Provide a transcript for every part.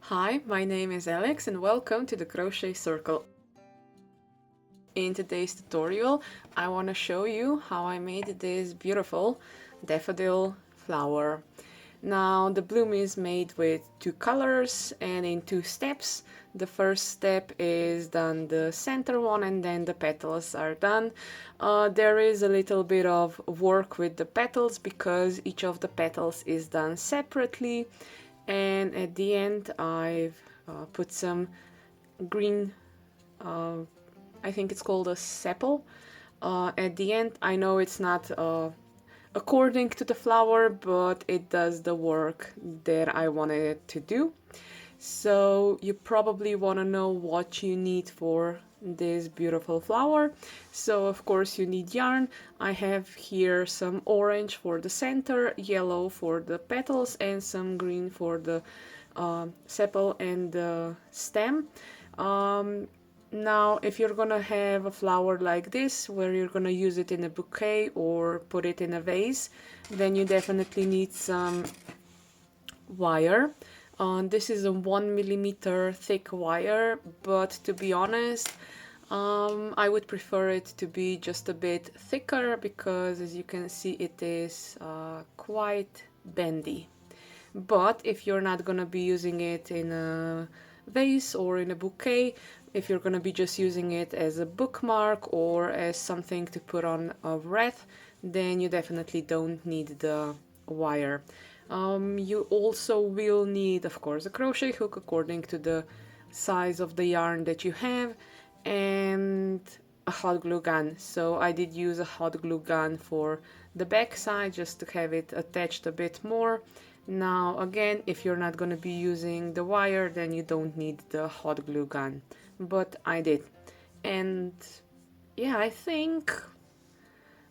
Hi, my name is Alex and welcome to the Crochet Circle. In today's tutorial, I want to show you how I made this beautiful daffodil flower. Now, the bloom is made with two colors and in two steps. The first step is done the center one and then the petals are done. There is a little bit of work with the petals because each of the petals is done separately. And at the end I've put some green, I think it's called a sepal. At the end, I know it's not according to the flower, but it does the work that I wanted it to do. So you probably want to know what you need for this beautiful flower. So of course you need yarn. I have here some orange for the center, yellow for the petals, and some green for the sepal and the stem. Now, if you're gonna have a flower like this, where you're gonna use it in a bouquet or put it in a vase, then you definitely need some wire. This is a 1 mm thick wire, but to be honest, I would prefer it to be just a bit thicker because, as you can see, it is quite bendy. But if you're not gonna be using it in a vase or in a bouquet, if you're gonna be just using it as a bookmark or as something to put on a wreath, then you definitely don't need the wire. You also will need, of course, a crochet hook according to the size of the yarn that you have, and a hot glue gun. So I did use a hot glue gun for the back side just to have it attached a bit more. Now again, if you're not going to be using the wire, then you don't need the hot glue gun, but I did. And yeah, I think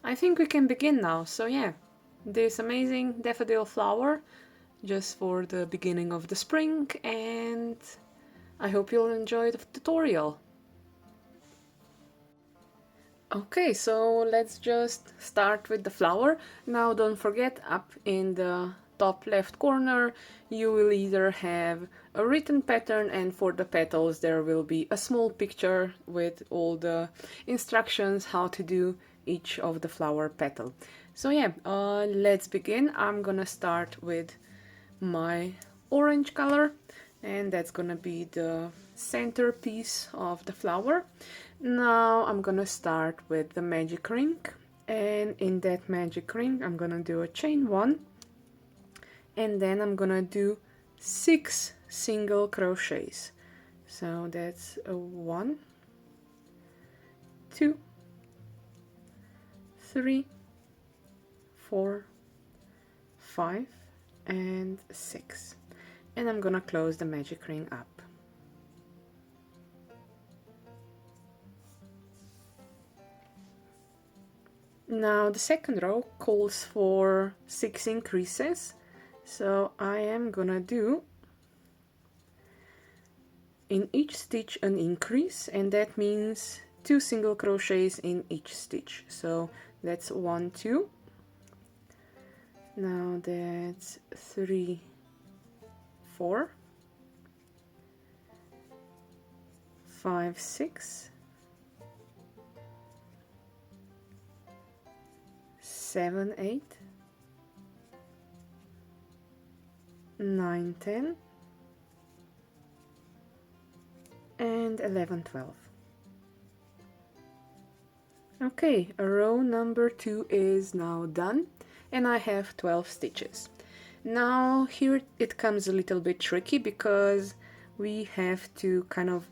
we can begin now. So yeah, this amazing daffodil flower just for the beginning of the spring, and I hope you'll enjoy the tutorial. Okay, so let's just start with the flower. Now don't forget, up in the top left corner you will either have a written pattern, and for the petals there will be a small picture with all the instructions how to do each of the flower petal. So yeah, let's begin. I'm gonna start with my orange color, and that's gonna be the centerpiece of the flower. Now I'm gonna start with the magic ring, and in that magic ring I'm gonna do a chain 1, and then I'm gonna do 6 single crochets. So that's a 1, 2, 3, 4, 5, and 6. And I'm gonna close the magic ring up. Now the second row calls for 6 increases, so I am gonna do in each stitch an increase, and that means 2 single crochets in each stitch. So that's 1, 2. Now that's 3, 4, 5, 6, 7, 8, 9, 10, and 11, 12. Okay, row number 2 is now done, and I have 12 stitches. Now here it comes a little bit tricky because we have to kind of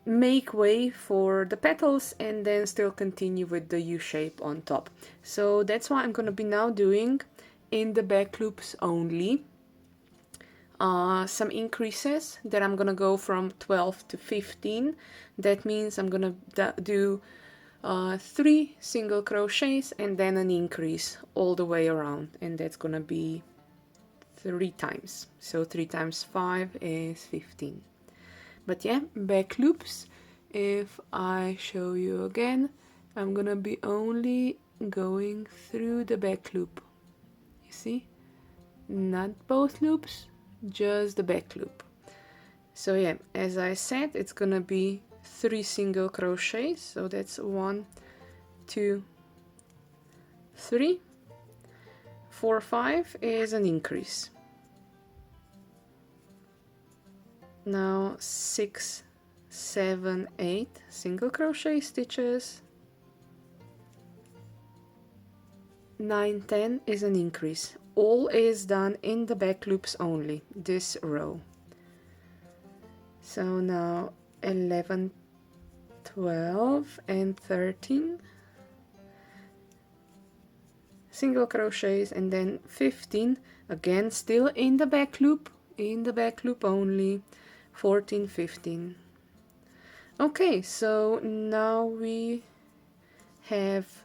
make way for the petals and then still continue with the U shape on top. So that's why I'm gonna be now doing in the back loops only some increases that I'm gonna go from 12 to 15. That means I'm gonna do 3 single crochets and then an increase all the way around, and that's gonna be 3 times. So 3 times 5 is 15. But yeah, back loops, if I show you again, I'm gonna be only going through the back loop. You see? Not both loops, just the back loop. So yeah, as I said, it's gonna be 3 single crochets, so that's 1, 2, 3. 4, 5 is an increase. Now 6, 7, 8 single crochet stitches. 9, 10 is an increase. All is done in the back loops only, this row. So now 11, 12 and 13 single crochets, and then 15 again still in the back loop only, 14, 15. Okay, so now we have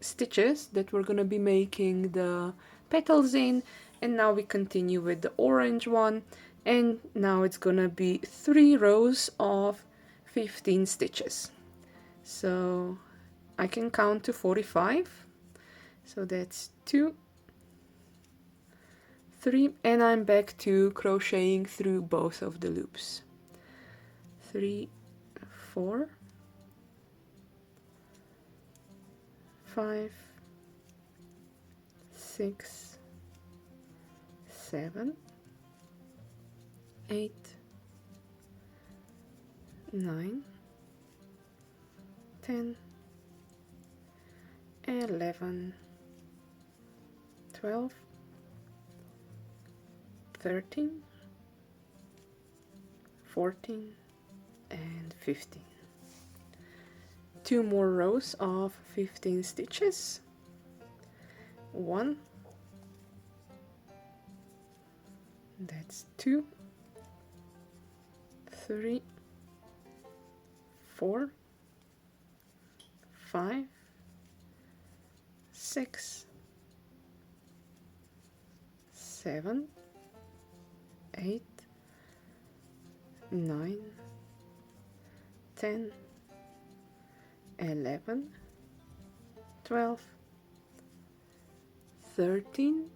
stitches that we're gonna be making the petals in, and now we continue with the orange one, and now it's gonna be 3 rows of 15 stitches. So I can count to 45, so that's 2, 3, and I'm back to crocheting through both of the loops. 3, 4, 5, 6, 7, 8, 9, 10, 11, 12, 13, 14 and 15. 2 more rows of 15 stitches. 1, that's 2, 3, 4, 5, 6, 7, 8, 9, 10, 11, 12, 13,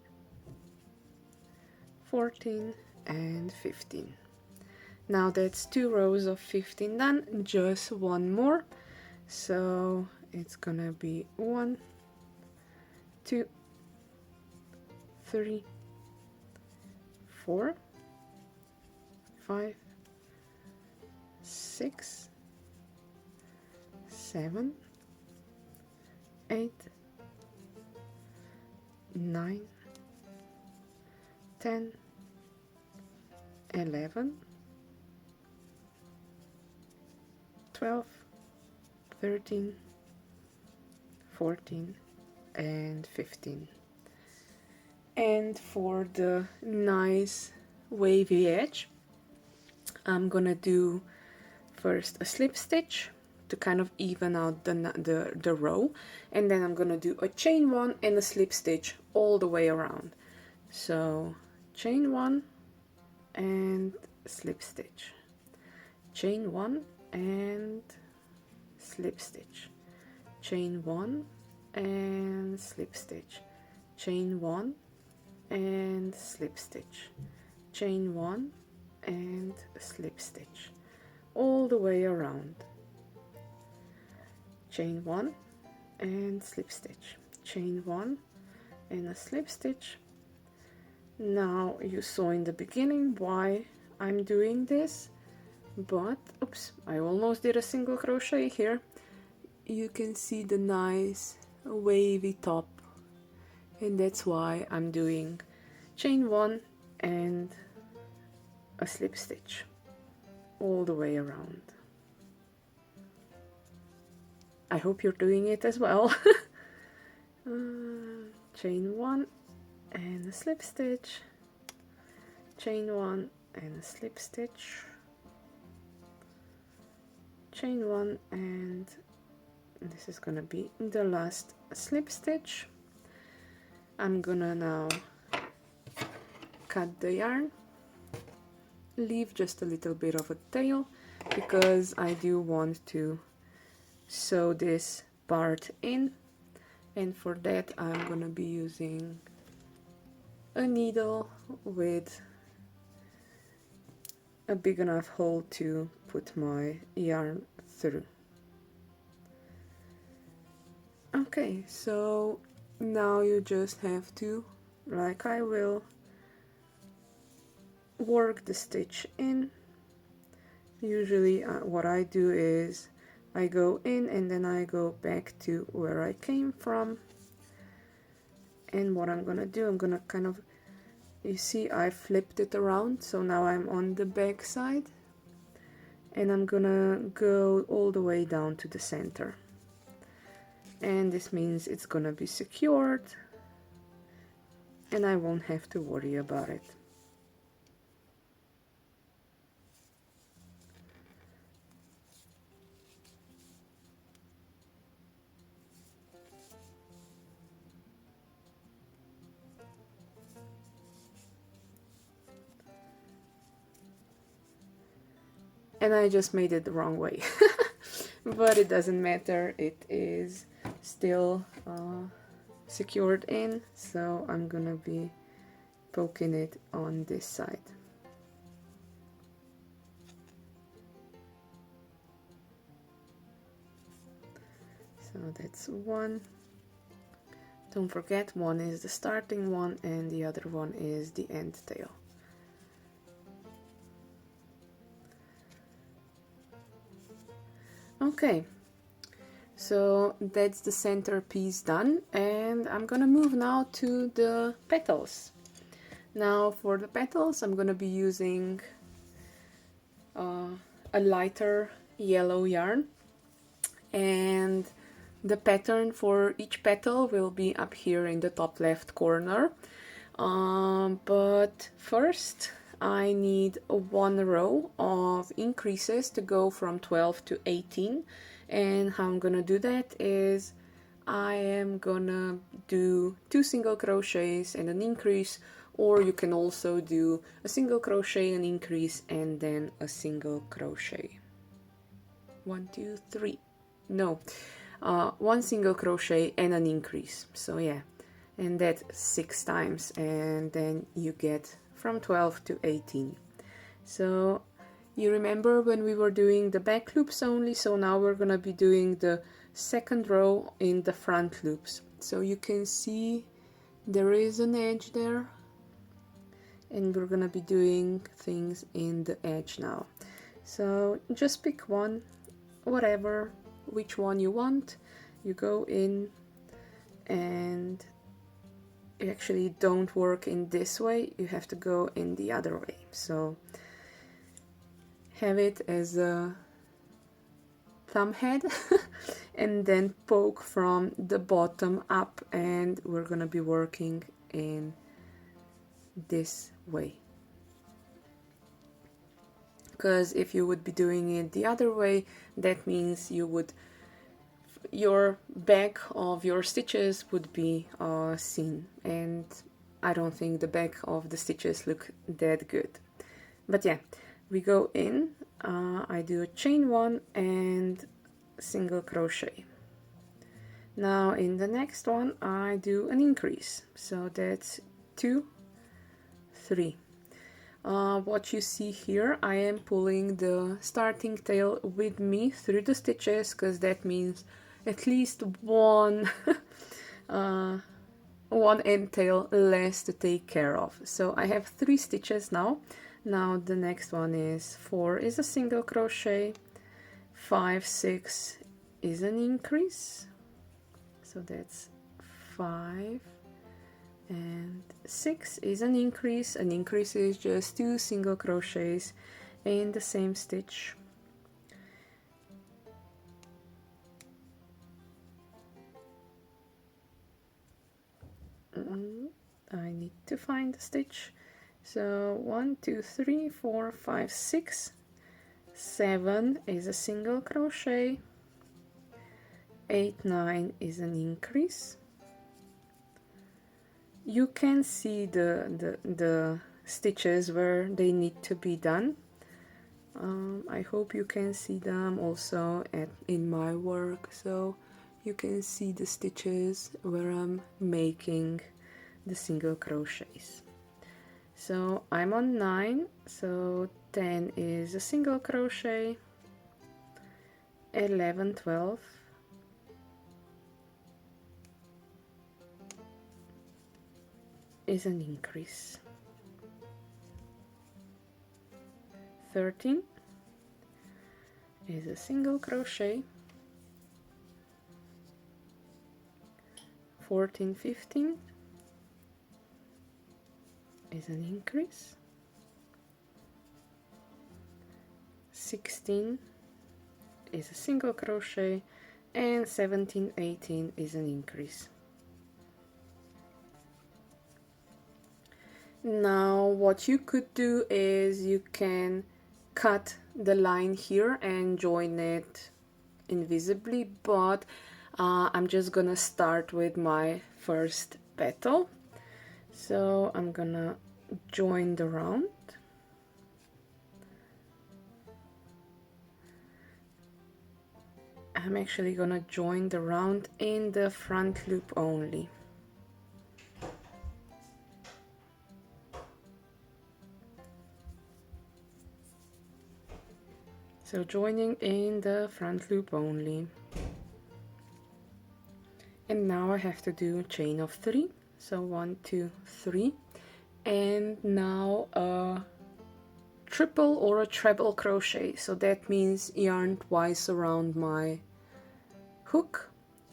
14 and 15. Now that's 2 rows of 15 done, just 1 more. So it's gonna be 1, 2, 3, 4, 5, 6, 7, 8, 9, 10, 11, 12, 13, 14 and 15. And for the nice wavy edge, I'm gonna do first a slip stitch to kind of even out the row, and then I'm gonna do a chain 1 and a slip stitch all the way around. So chain 1 and slip stitch, chain 1 and slip stitch, chain 1 and slip stitch, chain 1 and slip stitch, chain 1 and slip stitch, all the way around. Chain 1 and slip stitch, chain 1 and a slip stitch. Now you saw in the beginning why I'm doing this, but oops, I almost did a single crochet here. You can see the nice wavy top, and that's why I'm doing chain 1 and a slip stitch all the way around. I hope you're doing it as well. Chain 1 and a slip stitch, chain 1 and a slip stitch, chain 1, and this is gonna be the last slip stitch. I'm gonna now cut the yarn, leave just a little bit of a tail because I do want to sew this part in, and for that I'm gonna be using a needle with a big enough hole to put my yarn through. Okay, so now you just have to, like I will, work the stitch in. Usually what I do is I go in and then I go back to where I came from. And what I'm gonna do, I'm gonna kind of, you see I flipped it around, so now I'm on the back side, and I'm gonna go all the way down to the center. And this means it's gonna be secured and I won't have to worry about it. And I just made it the wrong way. But it doesn't matter, it is still secured in, so I'm gonna be poking it on this side. So that's one. Don't forget, one is the starting one and the other one is the end tail. Okay, so that's the center piece done, and I'm gonna move now to the petals. Now for the petals I'm gonna be using a lighter yellow yarn, and the pattern for each petal will be up here in the top left corner. But first I need one row of increases to go from 12 to 18, and how I'm gonna do that is I am gonna do 2 single crochets and an increase, or you can also do a single crochet, an increase, and then a single crochet. 1, 2, 3. No, 1 single crochet and an increase. So yeah, and that 6 times, and then you get from 12 to 18. So you remember when we were doing the back loops only, so now we're gonna be doing the second row in the front loops. So you can see there is an edge there, and we're gonna be doing things in the edge now. So just pick one, whatever, which one you want. You go in, and you actually don't work in this way, you have to go in the other way. So have it as a thumb head and then poke from the bottom up, and we're gonna be working in this way. Because if you would be doing it the other way, that means you would, your back of your stitches would be seen, and I don't think the back of the stitches look that good. But yeah, we go in, I do a chain 1 and single crochet. Now in the next one I do an increase, so that's 2, 3. What you see here, I am pulling the starting tail with me through the stitches, because that means at least one one end tail less to take care of. So I have 3 stitches now. Now the next one is 4 is a single crochet, 5, 6 is an increase, so that's 5, and 6 is an increase. An increase is just 2 single crochets in the same stitch. I need to find the stitch. So 1, 2, 3, 4, 5, 6, 7 is a single crochet, 8, 9 is an increase. You can see the stitches where they need to be done. I hope you can see them also in my work, so you can see the stitches where I'm making the single crochets. So I'm on 9, so 10 is a single crochet, 11, 12 is an increase, 13 is a single crochet, 14, 15 is an increase, 16 is a single crochet, and 17, 18 is an increase. Now what you could do is you can cut the line here and join it invisibly, but I'm just gonna start with my first petal. So I'm gonna join the round. I'm actually gonna join the round in the front loop only. So joining in the front loop only. And now I have to do a chain of 3. So 1, 2, 3. And now a triple or a treble crochet. So that means yarn twice around my hook.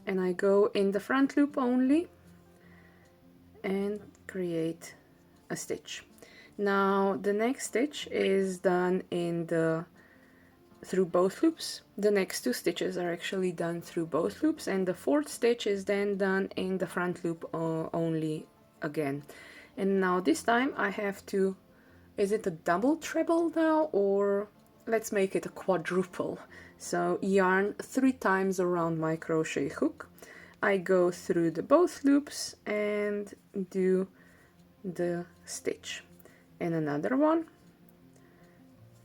And I go in the front loop only and create a stitch. Now the next stitch is done in the through both loops. The next 2 stitches are actually done through both loops, and the 4th stitch is then done in the front loop only again. And now this time I have to, is it a double treble now, or let's make it a quadruple. So yarn 3 times around my crochet hook. I go through the both loops and do the stitch, and another one.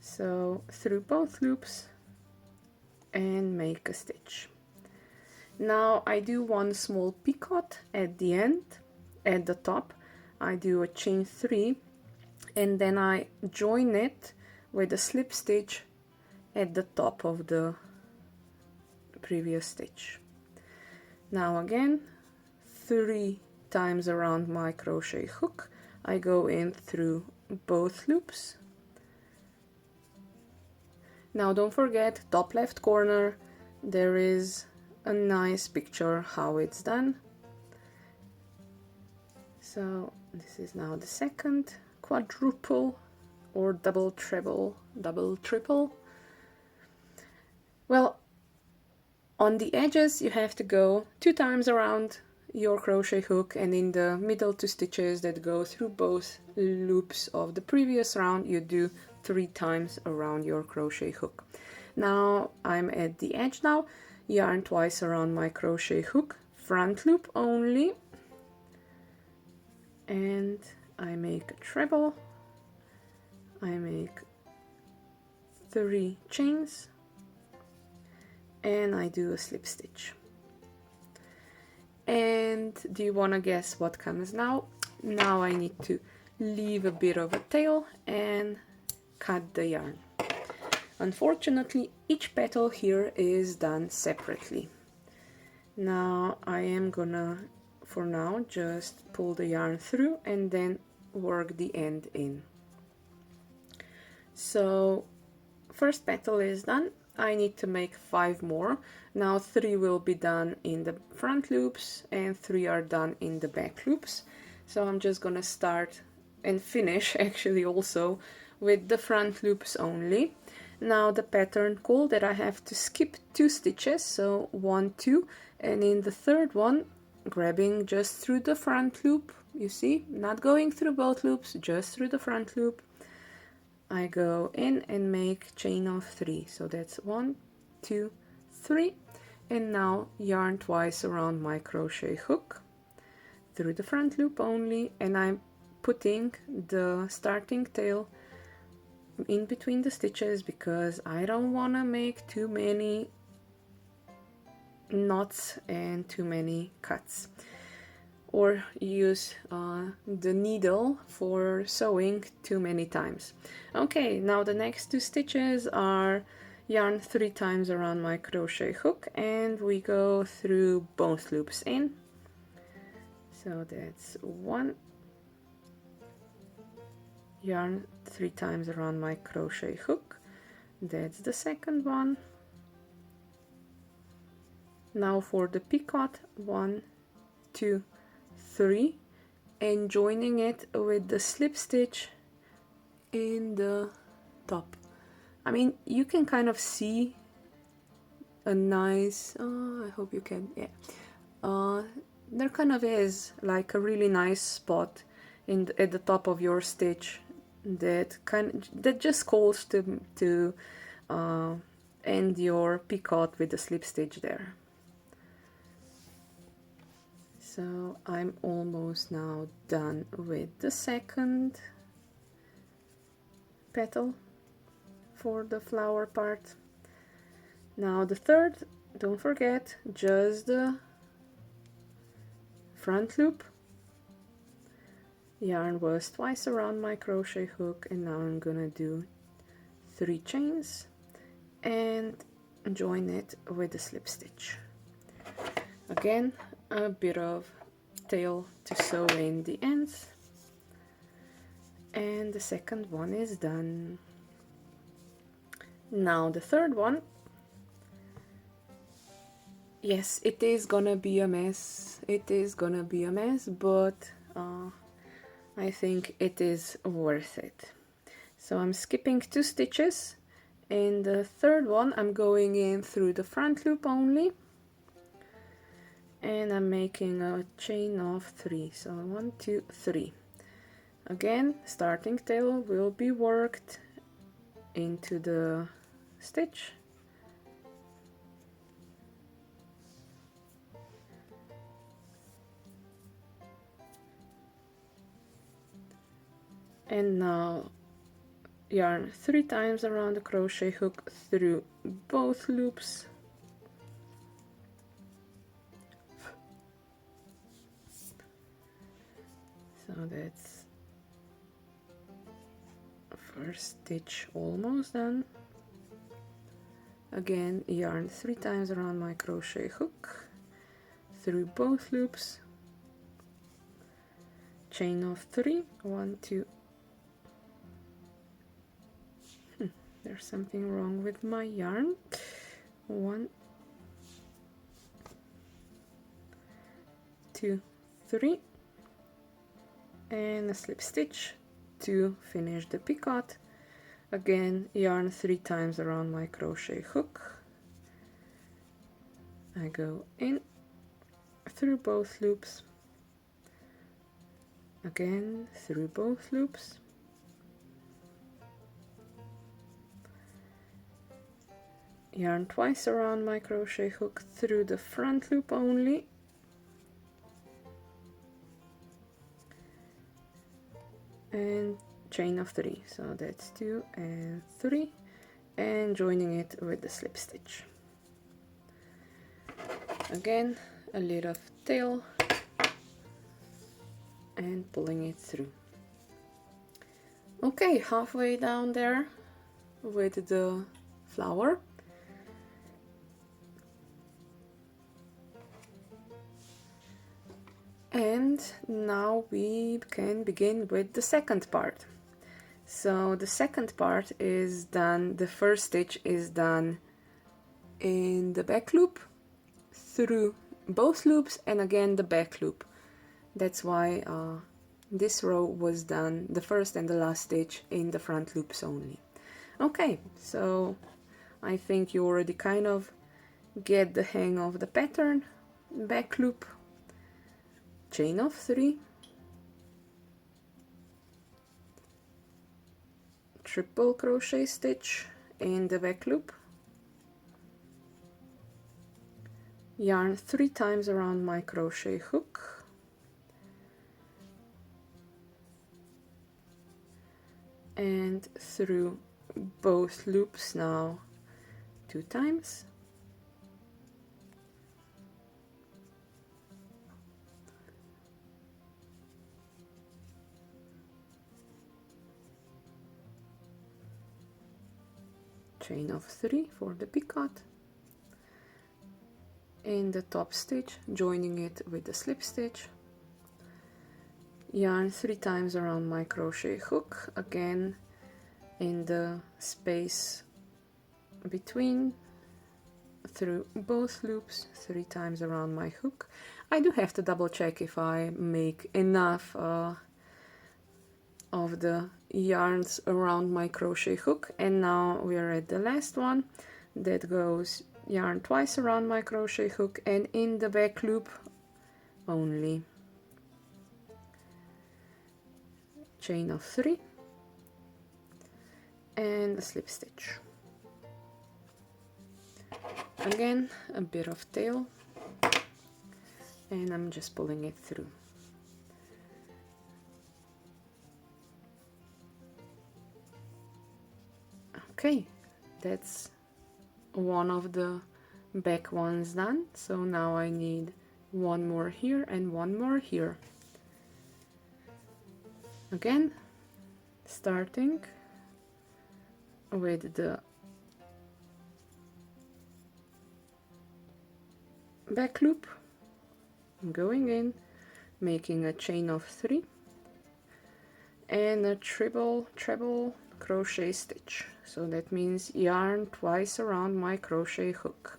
So through both loops and make a stitch. Now I do one small picot at the end, at the top. I do a chain 3 and then I join it with a slip stitch at the top of the previous stitch. Now again 3 times around my crochet hook. I go in through both loops. Now don't forget, top left corner, there is a nice picture how it's done. So this is now the second quadruple or double treble, double triple. Well, on the edges you have to go 2 times around your crochet hook, and in the middle 2 stitches that go through both loops of the previous round you do 3 times around your crochet hook. Now I'm at the edge now, yarn twice around my crochet hook, front loop only, and I make a treble. I make 3 chains and I do a slip stitch. And do you want to guess what comes now? Now I need to leave a bit of a tail and cut the yarn. Unfortunately, each petal here is done separately. Now I am gonna, for now, just pull the yarn through and then work the end in. So first petal is done. I need to make 5 more. Now 3 will be done in the front loops and 3 are done in the back loops. So I'm just gonna start and finish actually also with the front loops only. Now the pattern called that I have to skip 2 stitches, so 1, 2, and in the third one grabbing just through the front loop, you see, not going through both loops, just through the front loop, I go in and make chain of 3. So that's 1, 2, 3, and now yarn twice around my crochet hook through the front loop only, and I'm putting the starting tail in between the stitches because I don't want to make too many knots and too many cuts. or use the needle for sewing too many times. Okay, now the next 2 stitches are yarn 3 times around my crochet hook, and we go through both loops in. So that's 1, yarn 3 times around my crochet hook, that's the second one. Now for the picot, 1, 2, 3, and joining it with the slip stitch in the top. I mean, you can kind of see a nice, I hope you can, yeah, there kind of is like a really nice spot at the top of your stitch that just calls to end your picot with the slip stitch there. So I'm almost now done with the second petal for the flower part. Now the third, don't forget, just the front loop. Yarn was twice around my crochet hook, and now I'm gonna do 3 chains and join it with the slip stitch. Again, a bit of tail to sew in the ends, and the second one is done. Now the third one, yes, it is gonna be a mess, but I think it is worth it. So I'm skipping 2 stitches. In the third one I'm going in through the front loop only, and I'm making a chain of 3. So 1, 2, 3. Again, starting tail will be worked into the stitch. And now yarn 3 times around the crochet hook through both loops. So that's first stitch almost done. Again, yarn 3 times around my crochet hook through both loops, chain of 3, 1, 2. There's something wrong with my yarn. 1, 2, 3, and a slip stitch to finish the picot. Again, yarn 3 times around my crochet hook. I go in through both loops, again through both loops, yarn twice around my crochet hook through the front loop only, and chain of 3, so that's 2 and 3, and joining it with the slip stitch. Again, a little tail and pulling it through. Okay, halfway down there with the flower. And now we can begin with the second part. So the second part is done, the first stitch is done in the back loop, through both loops, and again the back loop. That's why this row was done, the first and the last stitch, in the front loops only. Okay, so I think you already kind of get the hang of the pattern. Back loop, chain of 3, triple crochet stitch in the back loop, yarn 3 times around my crochet hook, and through both loops now 2 times, chain of 3 for the picot, in the top stitch, joining it with the slip stitch, yarn 3 times around my crochet hook, again in the space between, through both loops, 3 times around my hook. I do have to double check if I make enough of the yarns around my crochet hook. And now we are at the last one that goes yarn twice around my crochet hook and in the back loop only. Chain of 3 and a slip stitch. Again, a bit of tail, and I'm just pulling it through. Okay, that's one of the back ones done. So now I need one more here and one more here. Again, starting with the back loop, going in, making a chain of 3 and a treble crochet stitch. So that means yarn twice around my crochet hook.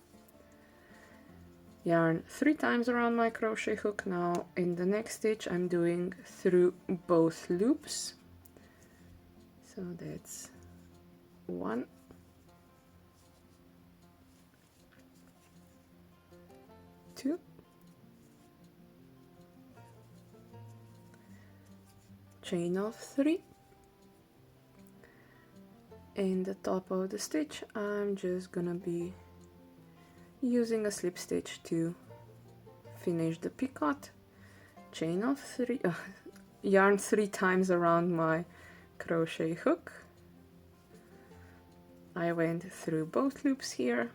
Yarn 3 times around my crochet hook. Now in the next stitch I'm doing through both loops. So that's 1, 2, chain of 3. In the top of the stitch I'm just gonna be using a slip stitch to finish the picot. Chain of 3, yarn 3 times around my crochet hook. I went through both loops here.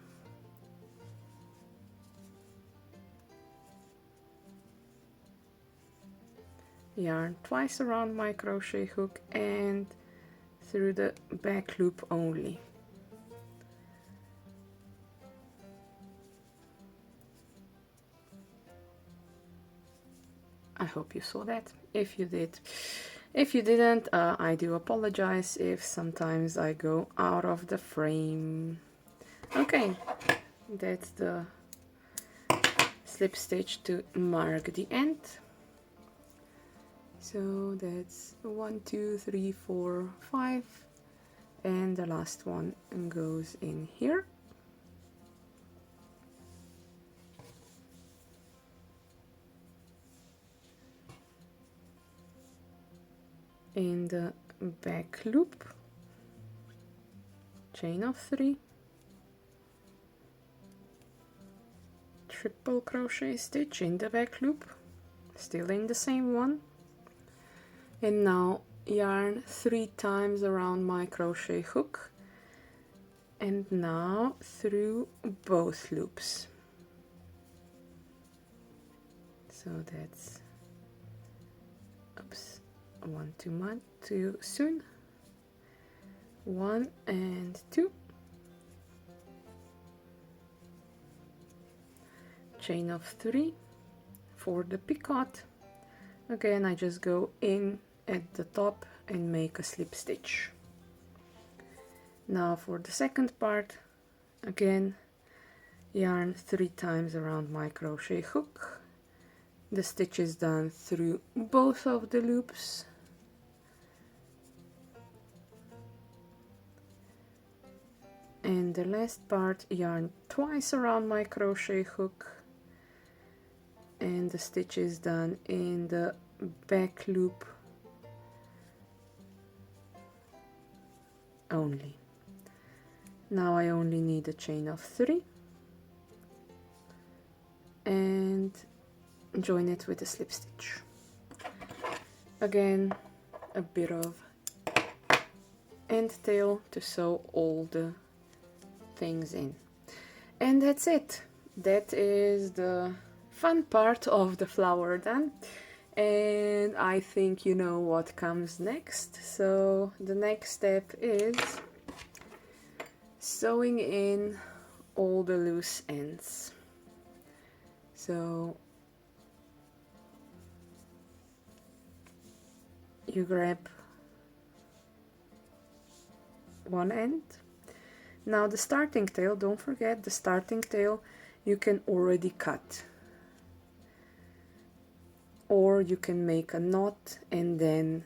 Yarn twice around my crochet hook and through the back loop only. I hope you saw that. If you did, if you didn't, I do apologize if sometimes I go out of the frame. Okay, that's the slip stitch to mark the end. So that's 1, 2, 3, 4, 5, and the last one goes in here. In the back loop, chain of 3, triple crochet stitch in the back loop, still in the same one. And now yarn 3 times around my crochet hook and now through both loops. So that's, oops, 1 too soon. 1 and 2. Chain of 3 for the picot. Again, I just go in at the top and make a slip stitch. Now for the second part, again yarn 3 times around my crochet hook. The stitch is done through both of the loops. And the last part, yarn twice around my crochet hook, and the stitch is done in the back loop only. Now I only need a chain of 3 and join it with a slip stitch. Again, a bit of end tail to sew all the things in. And that's it. That is the fun part of the flower done. And I think you know what comes next. So the next step is sewing in all the loose ends. So you grab one end. Now the starting tail, don't forget the starting tail you can already cut, or you can make a knot and then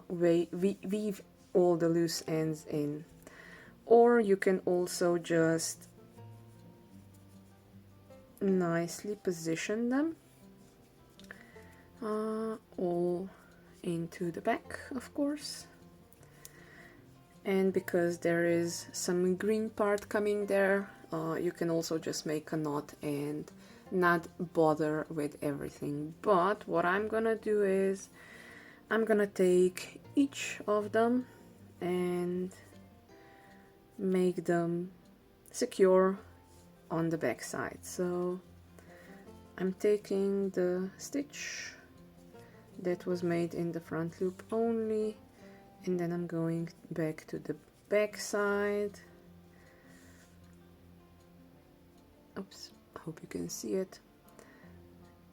weave all the loose ends in, or you can also just nicely position them all into the back, of course. And because there is some green part coming there, you can also just make a knot and not bother with everything. But what I'm gonna do is I'm gonna take each of them and make them secure on the back side. So I'm taking the stitch that was made in the front loop only, and then I'm going back to the back side. Oops, I hope you can see it.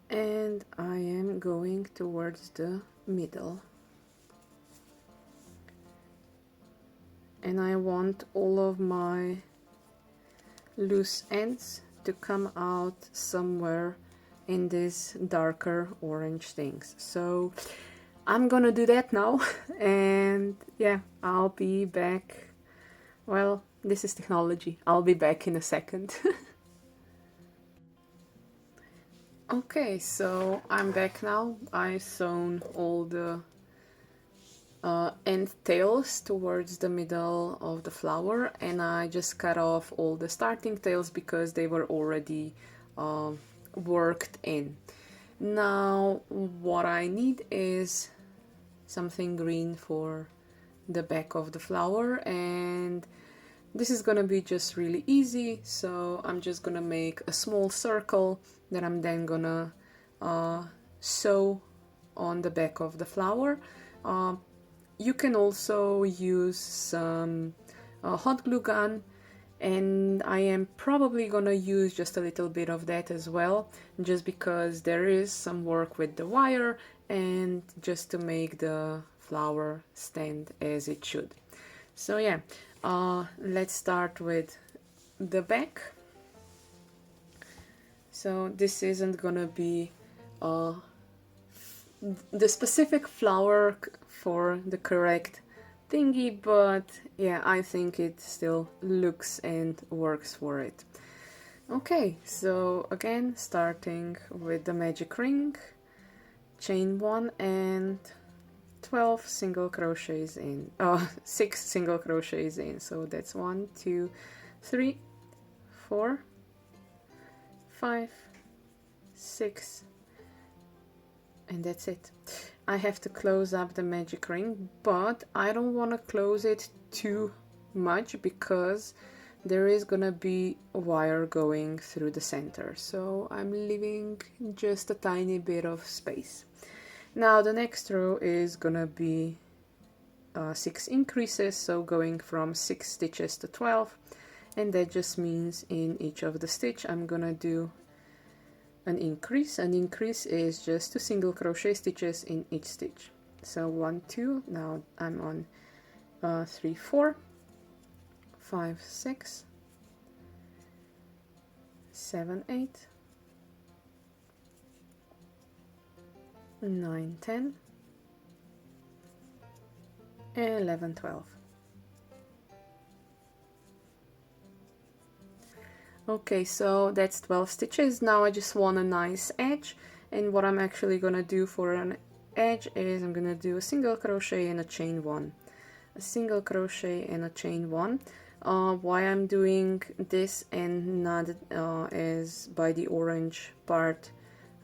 And I am going towards the middle. And I want all of my loose ends to come out somewhere in these darker orange things. So I'm gonna do that now, and yeah, I'll be back. Well, this is technology. I'll be back in a second. Okay, so I'm back now. I've sewn all the end tails towards the middle of the flower, and I just cut off all the starting tails because they were already worked in. Now what I need is something green for the back of the flower, and this is gonna be just really easy. So I'm just gonna make a small circle that I'm then gonna sew on the back of the flower. You can also use some hot glue gun, and I am probably gonna use just a little bit of that as well, just because there is some work with the wire and just to make the flower stand as it should. So yeah, let's start with the back. So this isn't gonna be the specific flower for the correct thingy, but yeah, I think it still looks and works for it. Okay, so again, starting with the magic ring, chain 1 and 12 single crochets in, 6 single crochets in. So that's 1, 2, 3, 4, 5, 6, and that's it. I have to close up the magic ring, but I don't want to close it too much because there is gonna be a wire going through the center, so I'm leaving just a tiny bit of space. Now the next row is gonna be 6 increases, so going from 6 stitches to 12, and that just means in each of the stitch I'm gonna do an increase. An increase is just 2 single crochet stitches in each stitch. So 1, 2, now I'm on 3, 4, 5, 6, 7, 8, 9, 10, 11, 12. Okay, so that's 12 stitches. Now I just want a nice edge, and what I'm actually gonna do for an edge is I'm gonna do a single crochet and a chain 1, a single crochet and a chain 1. Why I'm doing this and not as by the orange part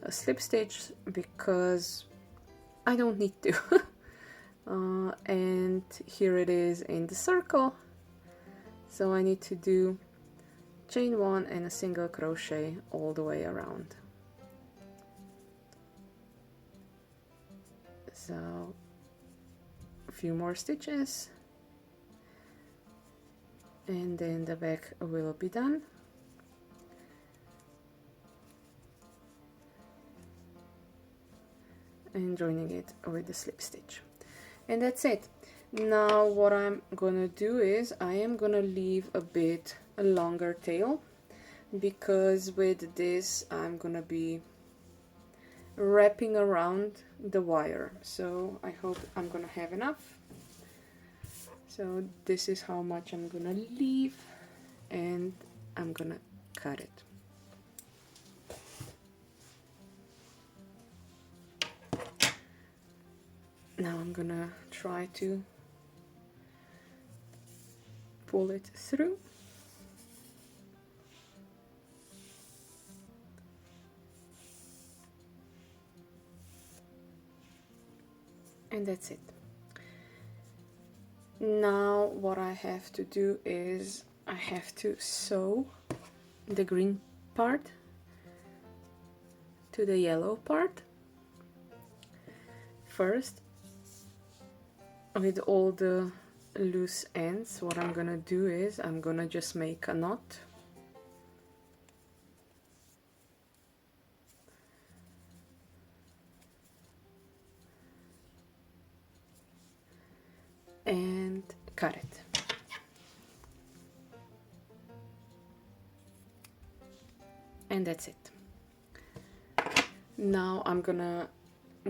a slip stitch, because I don't need to. And here it is in the circle, so I need to do chain 1 and a single crochet all the way around. So a few more stitches, and then the back will be done. And joining it with the slip stitch, and that's it. Now what I'm gonna do is I am gonna leave a longer tail, because with this I'm gonna be wrapping around the wire, so I hope I'm gonna have enough. So this is how much I'm gonna leave, and I'm gonna cut it. Now I'm gonna try to pull it through. And that's it. Now what I have to do is I have to sew the green part to the yellow part first. With all the loose ends, what I'm gonna do is I'm gonna just make a knot. And cut it. And that's it. Now I'm gonna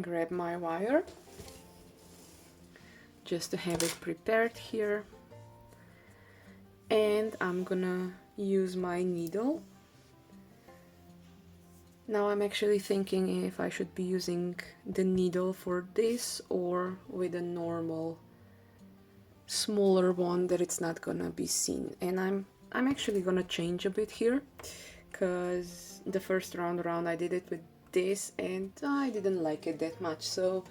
grab my wire, just to have it prepared here, and I'm gonna use my needle. Now I'm actually thinking if I should be using the needle for this or with a normal smaller one that it's not gonna be seen. And I'm actually gonna change a bit here, because the first round around I did it with this and I didn't like it that much. So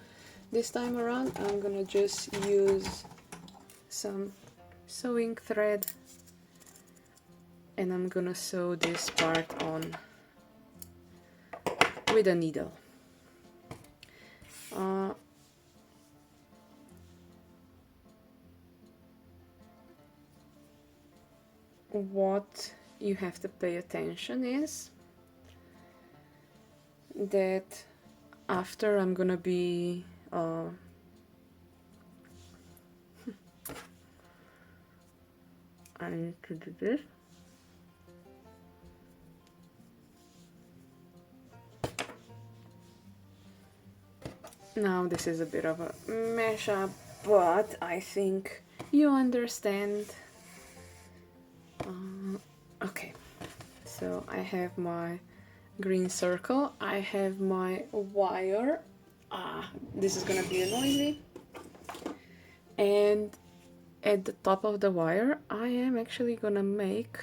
this time around I'm gonna just use some sewing thread, and I'm gonna sew this part on with a needle. What you have to pay attention is that after I'm gonna be I need to do this. Now this is a bit of a mashup, but I think you understand. Okay, so I have my green circle, I have my wire. This is gonna be noisy. And at the top of the wire I am actually gonna make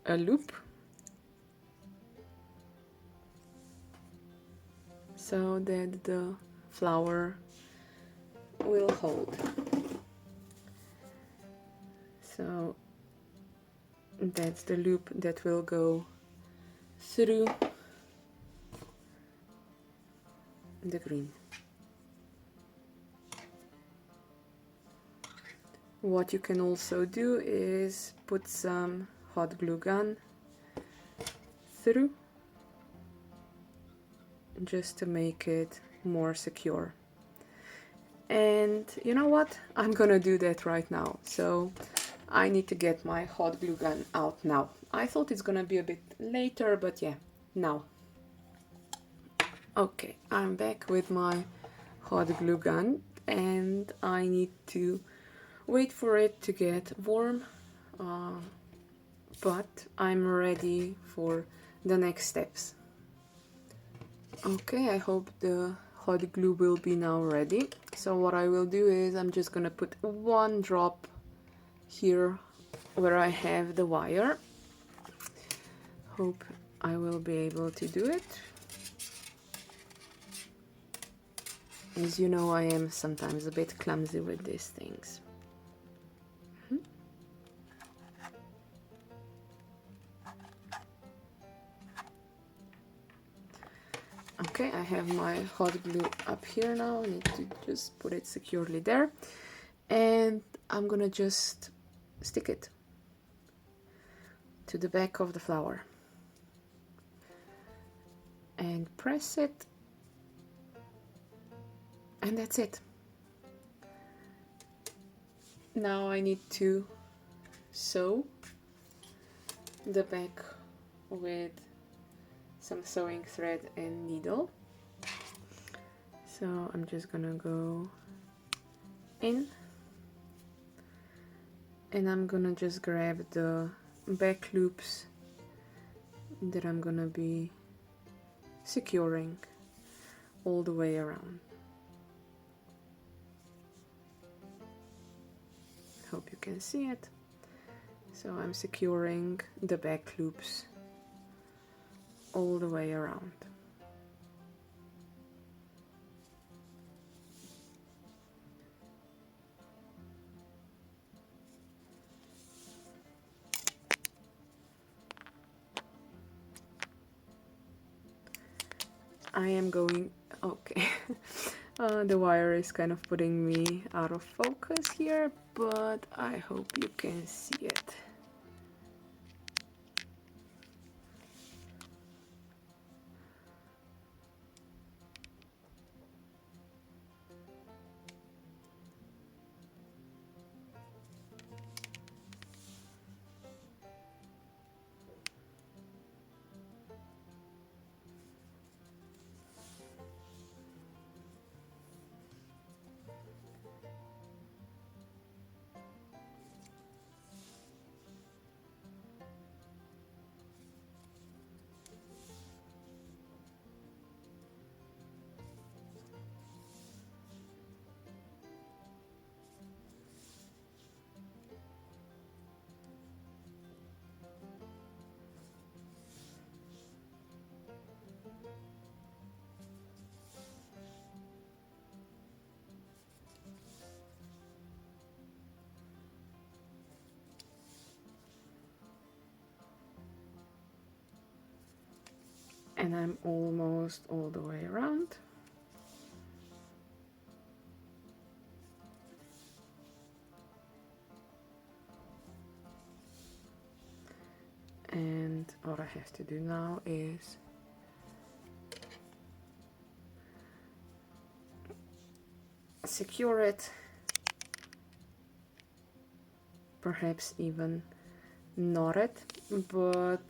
a loop, so that the flower will hold. So that's the loop that will go through the green. What you can also do is put some hot glue gun through, just to make it more secure. And you know what? I'm gonna do that right now. So I need to get my hot glue gun out now. I thought it's gonna be a bit later, but yeah, now. Okay, I'm back with my hot glue gun, and I need to wait for it to get warm, but I'm ready for the next steps. Okay, I hope the hot glue will be now ready. So what I will do is I'm just gonna put one drop here where I have the wire. Hope I will be able to do it. As you know, I am sometimes a bit clumsy with these things. Okay, I have my hot glue up here now. I need to just put it securely there. And I'm gonna just stick it to the back of the flower and press it, and that's it. Now I need to sew the back with some sewing thread and needle. So I'm just gonna go in, and I'm gonna just grab the back loops that I'm gonna be securing all the way around. Hope you can see it. So I'm securing the back loops all the way around. I am going, okay, the wire is kind of putting me out of focus here, but I hope you can see it. And I'm almost all the way around. And what I have to do now is secure it, perhaps even knot it, but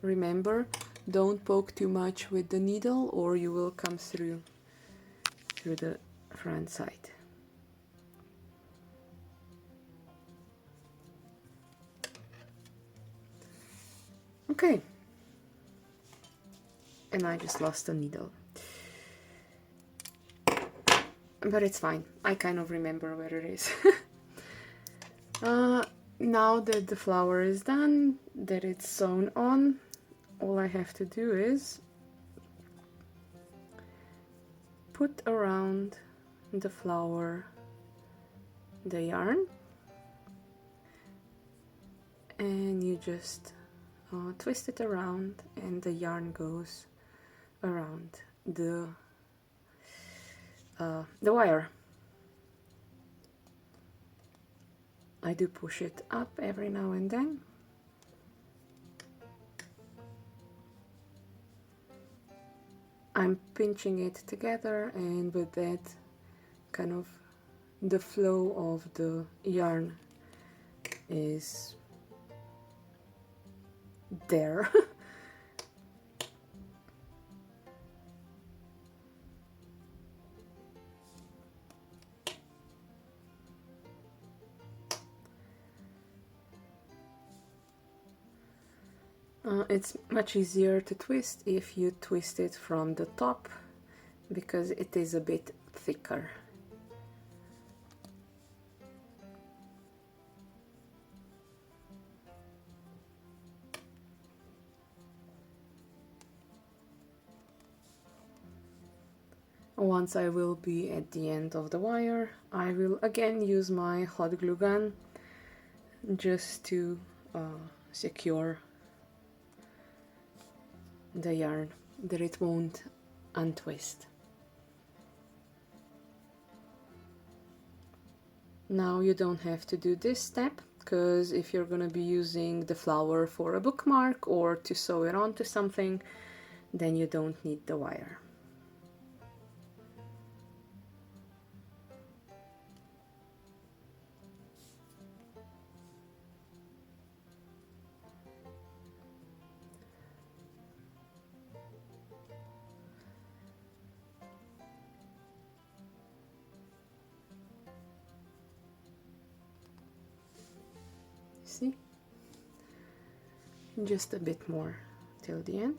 remember, don't poke too much with the needle or you will come through the front side. Okay, and I just lost a needle, but it's fine, I kind of remember where it is. Now that the flower is done, that it's sewn on, all I have to do is put around the flower the yarn, and you just twist it around and the yarn goes around the wire. I do push it up every now and then. I'm pinching it together, and with that kind of the flow of the yarn is there. It's much easier to twist if you twist it from the top, because it is a bit thicker. Once I will be at the end of the wire, I will again use my hot glue gun just to secure the yarn, that it won't untwist. Now you don't have to do this step, because if you're going to be using the flower for a bookmark or to sew it onto something, then you don't need the wire. See? Just a bit more till the end.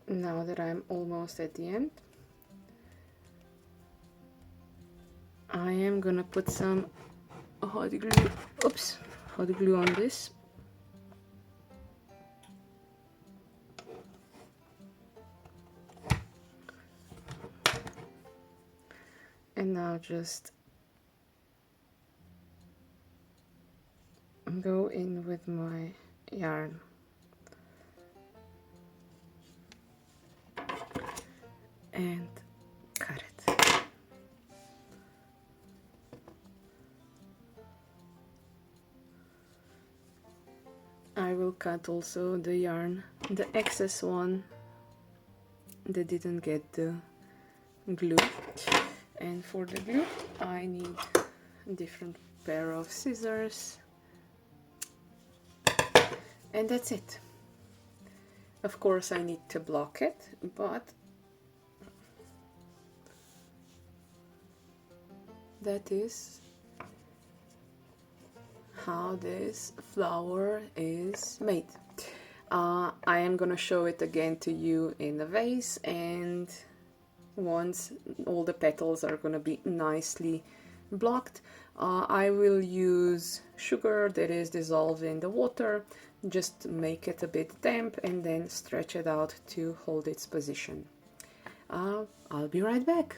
Now that I'm almost at the end, I am gonna put some hot glue, hot glue on this. And now just go in with my yarn. And cut it. I will cut also the yarn, the excess one that didn't get the glue. And for the glue I need a different pair of scissors, and that's it. Of course I need to block it, but that is how this flower is made. I am gonna show it again to you in the vase, and once all the petals are gonna be nicely blocked, I will use sugar that is dissolved in the water, just make it a bit damp and then stretch it out to hold its position. I'll be right back.